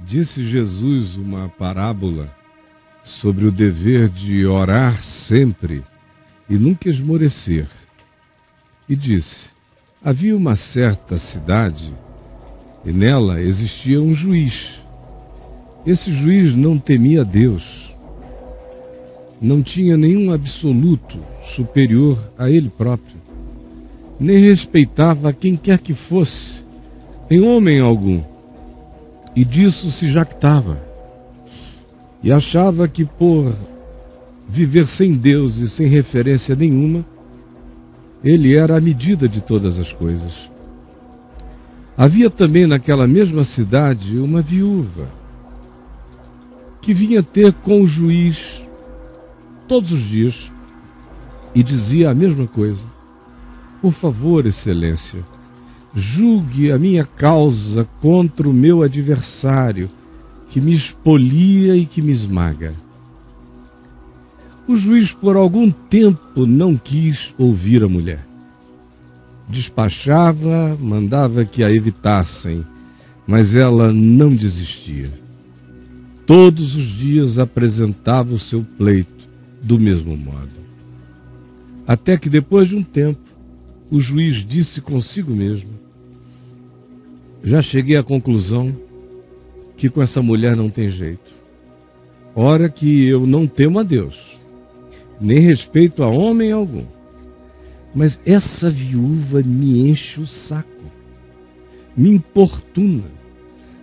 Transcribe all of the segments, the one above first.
Disse Jesus uma parábola sobre o dever de orar sempre e nunca esmorecer. E disse: havia uma certa cidade e nela existia um juiz. Esse juiz não temia Deus, não tinha nenhum absoluto superior a ele próprio, nem respeitava quem quer que fosse, nem homem algum, e disso se jactava, e achava que por viver sem Deus e sem referência nenhuma, ele era a medida de todas as coisas. Havia também naquela mesma cidade uma viúva, que vinha ter com o juiz todos os dias e dizia a mesma coisa: por favor, excelência, julgue a minha causa contra o meu adversário, que me expolia e que me esmaga. O juiz por algum tempo não quis ouvir a mulher. Despachava, mandava que a evitassem, mas ela não desistia. Todos os dias apresentava o seu pleito do mesmo modo. Até que depois de um tempo, o juiz disse consigo mesmo: já cheguei à conclusão que com essa mulher não tem jeito. Ora que eu não temo a Deus, nem respeito a homem algum. Mas essa viúva me enche o saco, me importuna.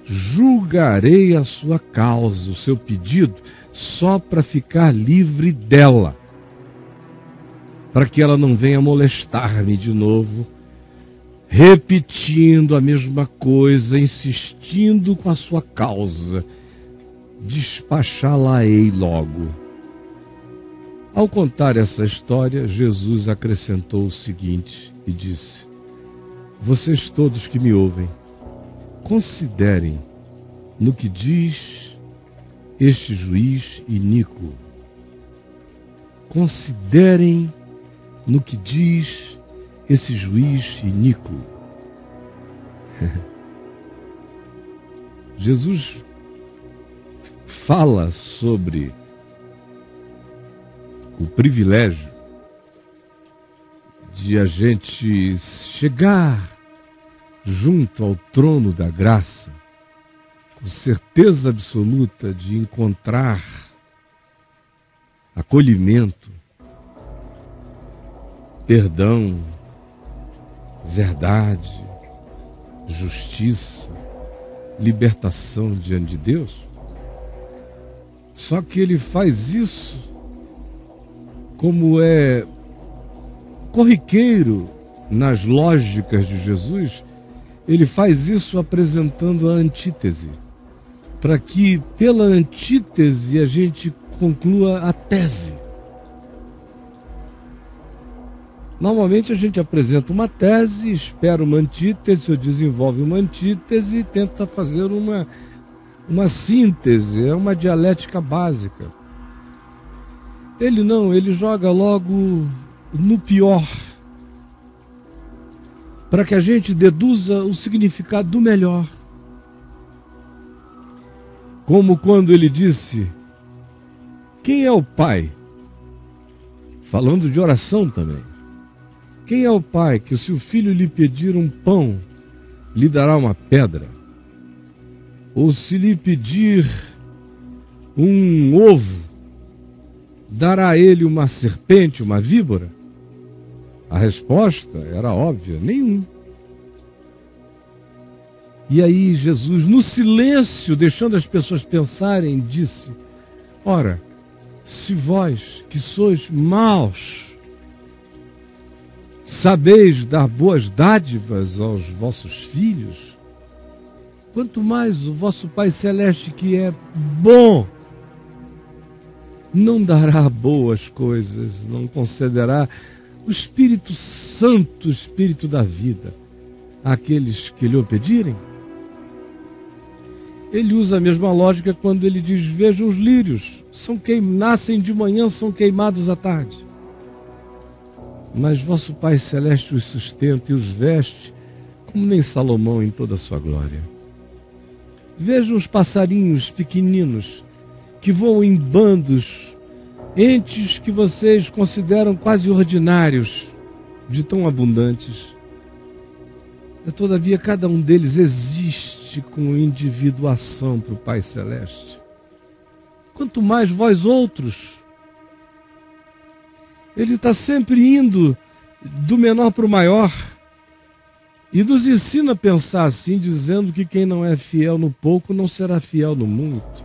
Julgarei a sua causa, o seu pedido, só para ficar livre dela, para que ela não venha molestar-me de novo, repetindo a mesma coisa, insistindo com a sua causa. Despachá-la-ei logo. Ao contar essa história, Jesus acrescentou o seguinte e disse: vocês todos que me ouvem, considerem no que diz este juiz iníquo. Considerem no que diz esse juiz iníquo. Jesus fala sobre o privilégio de a gente chegar junto ao trono da graça, com certeza absoluta de encontrar acolhimento, perdão, verdade, justiça, libertação diante de Deus. Só que ele faz isso como é corriqueiro nas lógicas de Jesus. Ele faz isso apresentando a antítese, para que pela antítese a gente conclua a tese. Normalmente a gente apresenta uma tese, espera uma antítese, ou desenvolve uma antítese e tenta fazer uma síntese, é uma dialética básica. Ele não, ele joga logo no pior, para que a gente deduza o significado do melhor. Como quando ele disse: quem é o pai? Falando de oração também. Quem é o pai que, se o filho lhe pedir um pão, lhe dará uma pedra? Ou se lhe pedir um ovo, dará a ele uma serpente, uma víbora? A resposta era óbvia: nenhum. E aí Jesus, no silêncio, deixando as pessoas pensarem, disse: ora, se vós, que sois maus, sabeis dar boas dádivas aos vossos filhos, quanto mais o vosso Pai Celeste, que é bom, não dará boas coisas, não concederá o Espírito Santo, o Espírito da vida, àqueles que lhe o pedirem? Ele usa a mesma lógica quando ele diz: vejam os lírios, nascem de manhã, são queimados à tarde. Mas vosso Pai Celeste os sustenta e os veste, como nem Salomão em toda a sua glória. Vejam os passarinhos pequeninos que voam em bandos, entes que vocês consideram quase ordinários, de tão abundantes. Todavia, cada um deles existe com individuação para o Pai Celeste. Quanto mais vós outros. Ele está sempre indo do menor para o maior. E nos ensina a pensar assim, dizendo que quem não é fiel no pouco não será fiel no muito.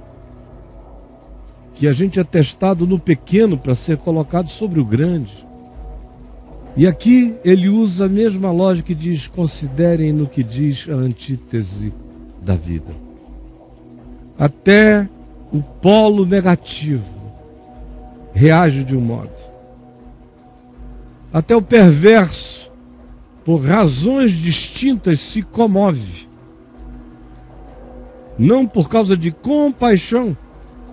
Que a gente é testado no pequeno para ser colocado sobre o grande. E aqui ele usa a mesma lógica e diz: considerem no que diz a antítese da vida. Até o polo negativo reage de um modo. Até o perverso, por razões distintas, se comove. Não por causa de compaixão,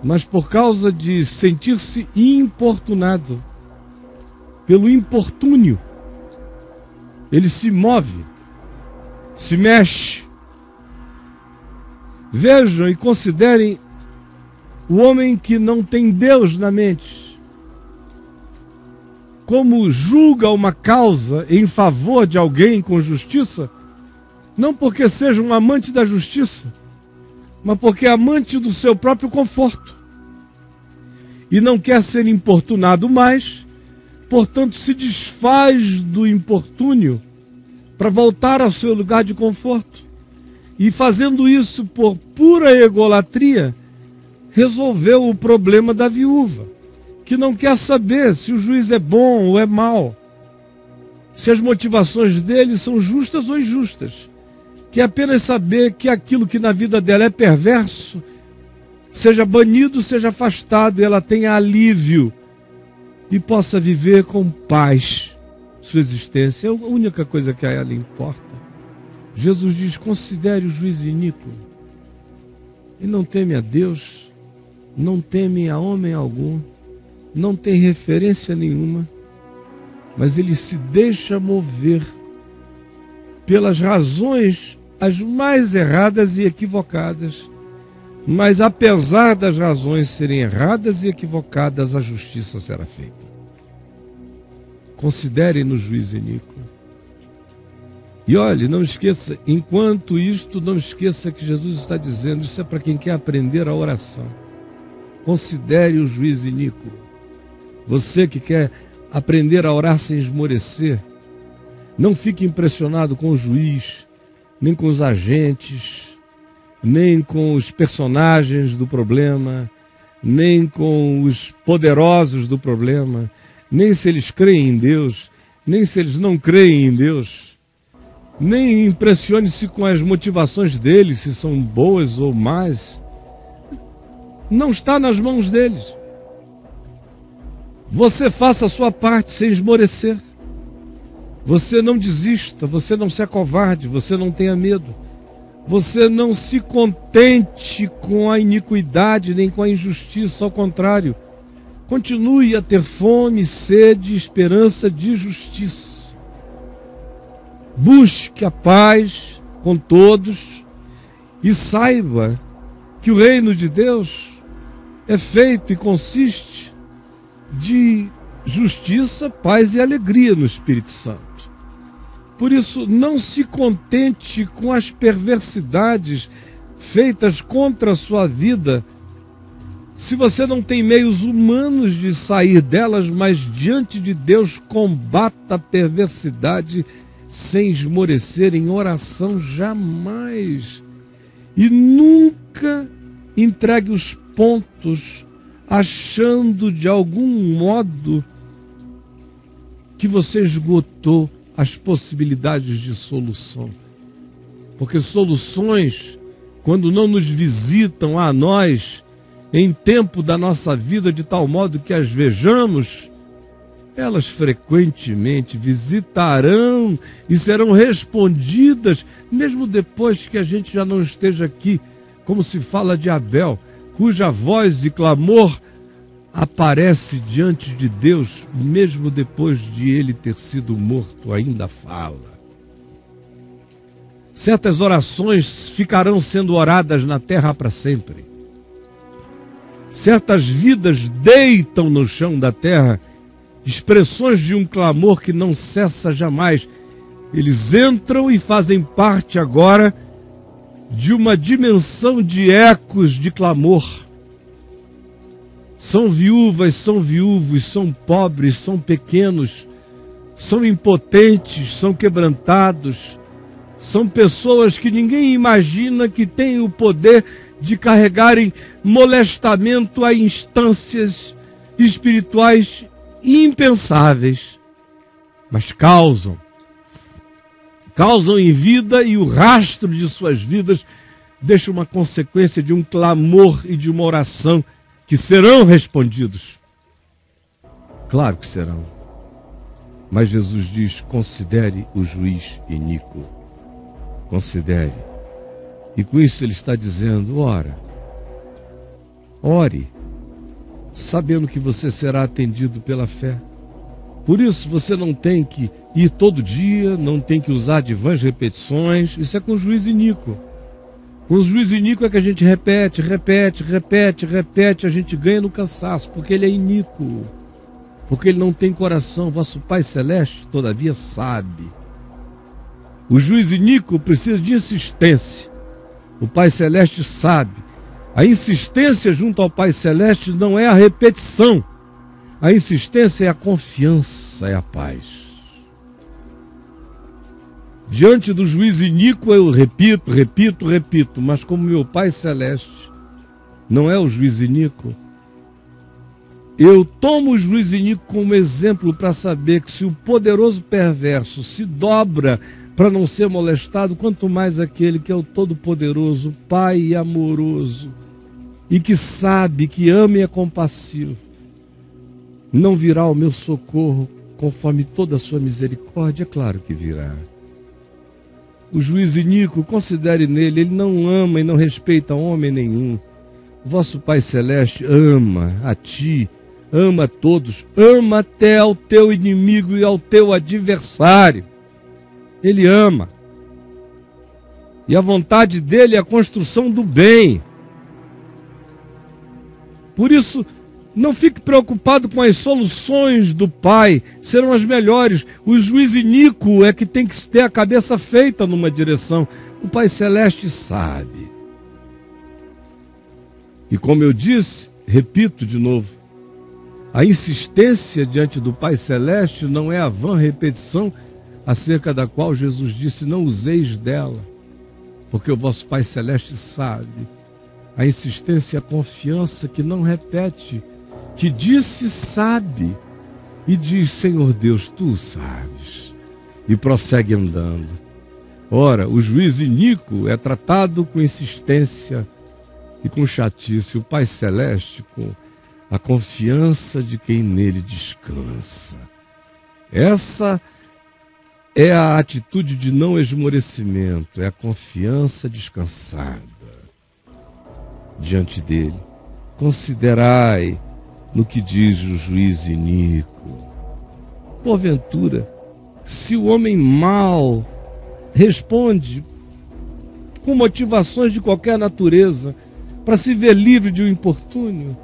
mas por causa de sentir-se importunado. Pelo importúnio, ele se move, se mexe. Vejam e considerem o homem que não tem Deus na mente, como julga uma causa em favor de alguém com justiça, não porque seja um amante da justiça, mas porque é amante do seu próprio conforto, e não quer ser importunado mais. Portanto, se desfaz do importúnio para voltar ao seu lugar de conforto. E fazendo isso por pura egolatria, resolveu o problema da viúva, que não quer saber se o juiz é bom ou é mau, se as motivações dele são justas ou injustas. Quer apenas saber que aquilo que na vida dela é perverso, seja banido, seja afastado, e ela tenha alívio e possa viver com paz sua existência. É a única coisa que a ela importa. Jesus diz: considere o juiz iníquo. Ele não teme a Deus, não teme a homem algum, não tem referência nenhuma, mas ele se deixa mover pelas razões as mais erradas e equivocadas. Mas apesar das razões serem erradas e equivocadas, a justiça será feita. Considere no juiz iníquo. E olhe, não esqueça, enquanto isto, não esqueça que Jesus está dizendo, isso é para quem quer aprender a oração. Considere o juiz iníquo. Você que quer aprender a orar sem esmorecer, não fique impressionado com o juiz, nem com os agentes, nem com os personagens do problema, nem com os poderosos do problema, nem se eles creem em Deus, nem se eles não creem em Deus. Nem impressione-se com as motivações deles, se são boas ou más. Não está nas mãos deles. Você faça a sua parte sem esmorecer. Você não desista, você não se acovarde, você não tenha medo. Você não se contente com a iniquidade nem com a injustiça, ao contrário. Continue a ter fome, sede e esperança de justiça. Busque a paz com todos e saiba que o reino de Deus é feito e consiste de justiça, paz e alegria no Espírito Santo. Por isso, não se contente com as perversidades feitas contra a sua vida, se você não tem meios humanos de sair delas, mas diante de Deus combata a perversidade sem esmorecer em oração jamais. E nunca entregue os pontos achando de algum modo que você esgotou as possibilidades de solução. Porque soluções, quando não nos visitam a nós em tempo da nossa vida de tal modo que as vejamos, elas frequentemente visitarão e serão respondidas mesmo depois que a gente já não esteja aqui, como se fala de Abel, cuja voz e clamor aparece diante de Deus, mesmo depois de ele ter sido morto, ainda fala. Certas orações ficarão sendo oradas na terra para sempre. Certas vidas deitam no chão da terra expressões de um clamor que não cessa jamais. Eles entram e fazem parte agora de uma dimensão de ecos de clamor. São viúvas, são viúvos, são pobres, são pequenos, são impotentes, são quebrantados, são pessoas que ninguém imagina que têm o poder de carregarem molestamento a instâncias espirituais impensáveis, mas causam em vida, e o rastro de suas vidas deixa uma consequência de um clamor e de uma oração que serão respondidos. Claro que serão. Mas Jesus diz: considere o juiz iníquo. Considere. E com isso ele está dizendo: ore, sabendo que você será atendido pela fé. Por isso você não tem que ir todo dia, não tem que usar de vãs repetições. Isso é com o juiz iníquo. Com o juiz iníquo é que a gente repete, a gente ganha no cansaço, porque ele é iníquo, porque ele não tem coração. Vosso Pai Celeste, todavia, sabe. O juiz iníquo precisa de insistência. O Pai Celeste sabe. A insistência junto ao Pai Celeste não é a repetição. A insistência é a confiança, é a paz. Diante do juiz iníquo eu repito, mas como meu Pai Celeste não é o juiz iníquo, eu tomo o juiz iníquo como exemplo para saber que se o poderoso perverso se dobra para não ser molestado, quanto mais aquele que é o Todo-Poderoso, Pai amoroso, e que sabe, que ama e é compassivo, não virá ao meu socorro conforme toda a sua misericórdia? É claro que virá. O juiz iníquo, considere nele, ele não ama e não respeita homem nenhum. O vosso Pai Celeste ama a ti, ama a todos, ama até ao teu inimigo e ao teu adversário. Ele ama. E a vontade dele é a construção do bem. Por isso, não fique preocupado com as soluções do Pai, serão as melhores. O juiz iníquo é que tem que ter a cabeça feita numa direção. O Pai Celeste sabe. E como eu disse, repito de novo, a insistência diante do Pai Celeste não é a vã repetição acerca da qual Jesus disse: não useis dela, porque o vosso Pai Celeste sabe. A insistência é a confiança que não repete, que disse sabe, e diz: Senhor Deus, tu sabes, e prossegue andando. Ora, o juiz iníquo é tratado com insistência e com chatice, o Pai Celeste com a confiança de quem nele descansa. Essa é a atitude de não esmorecimento, é a confiança descansada diante dele. Considerai no que diz o juiz iníquo. Porventura, se o homem mau responde com motivações de qualquer natureza para se ver livre de um importúnio,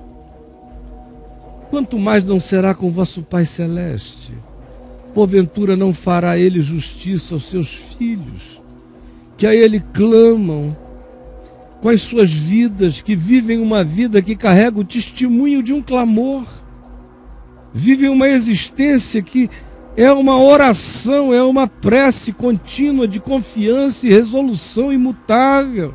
quanto mais não será com vosso Pai Celeste? Porventura não fará ele justiça aos seus filhos, que a ele clamam, com as suas vidas, que vivem uma vida que carrega o testemunho de um clamor, vivem uma existência que é uma oração, é uma prece contínua de confiança e resolução imutável.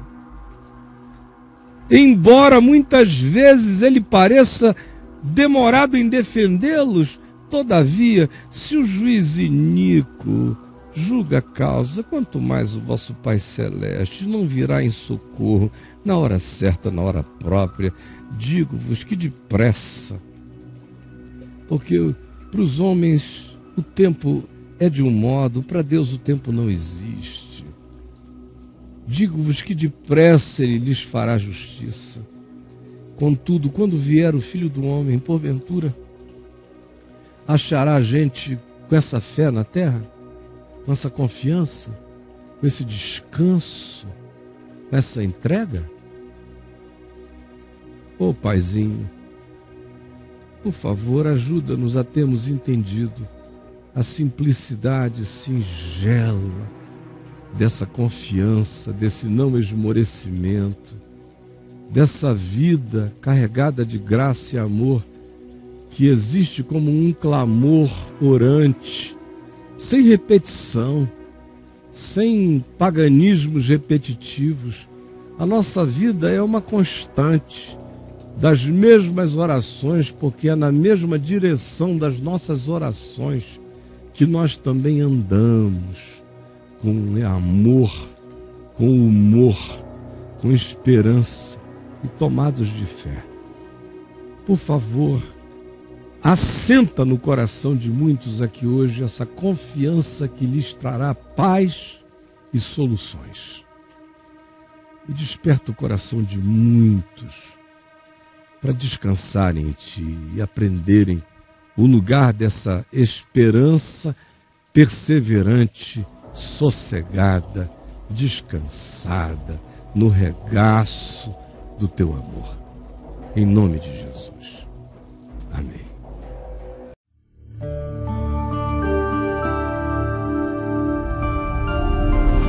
Embora muitas vezes ele pareça demorado em defendê-los, todavia, se o juiz iníquo julga a causa, quanto mais o vosso Pai Celeste não virá em socorro na hora certa, na hora própria. Digo-vos que depressa, porque para os homens o tempo é de um modo, para Deus o tempo não existe. Digo-vos que depressa ele lhes fará justiça. Contudo, quando vier o Filho do Homem, porventura, achará a gente com essa fé na terra? Com essa confiança? com esse descanso, com essa entrega? Ô Paizinho, por favor, ajuda-nos a termos entendido a simplicidade singela dessa confiança, desse não esmorecimento, dessa vida carregada de graça e amor que existe como um clamor orante, sem repetição, sem paganismos repetitivos. A nossa vida é uma constante das mesmas orações, porque é na mesma direção das nossas orações que nós também andamos, com amor, com humor, com esperança e tomados de fé. Por favor, assenta no coração de muitos aqui hoje essa confiança que lhes trará paz e soluções. E desperta o coração de muitos para descansarem em Ti e aprenderem o lugar dessa esperança perseverante, sossegada, descansada, no regaço do Teu amor. Em nome de Jesus. Amém.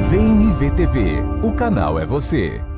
Vem me ver TV. O canal é você.